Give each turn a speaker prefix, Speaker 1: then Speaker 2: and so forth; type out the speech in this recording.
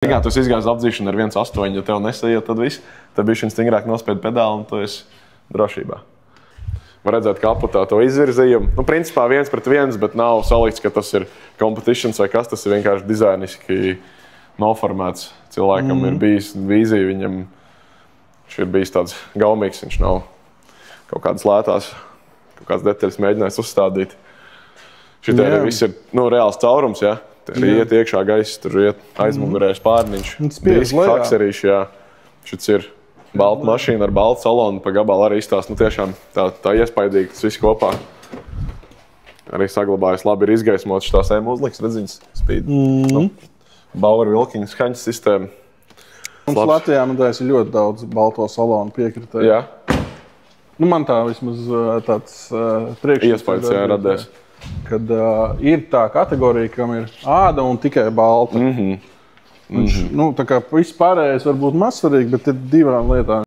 Speaker 1: Tu izgāzi apdzīšanu ar 1.8, ja tev nesaiet, tad viss. Tad bija šis stingrāk nospied pedāli un tu esi drošībā. Var redzēt, ka aputā to izvirzījumu. Principā 1-1, bet nav salikts, ka tas ir competitions vai kas. Tas ir vienkārši dizainiski noformēts. Cilvēkam ir bijis vīzija, viņam ir bijis tāds gaumīgs, viņš nav kaut kādas lētās, kaut kādas detaļas mēģinājis uzstādīt. Šitie viss ir reāls caurums, ja? Tur iet iekšā gaisa, tur iet aizmugurējais pārniņš. Diski, fakserīši, jā. Šits ir balta mašīna ar baltu salonu, pa gabalu arī izstāst. Tiešām tā iespaidīgi tas viss kopā. Arī saglabājas labi ir izgaismots šitās uzliks redziņas spīd. Bauer Wilkins skaņas sistēma.
Speaker 2: Mums Latvijā ir ļoti daudz balto salonu piekritēju.
Speaker 1: Jā.
Speaker 2: Man tā vismaz tāds priekšstats
Speaker 1: iespējas radies.
Speaker 2: Kad ir tā kategorija, kam ir āda un tikai balta. Tā kā viss pārējais var būt mazsvarīgi, bet ir divām lietām.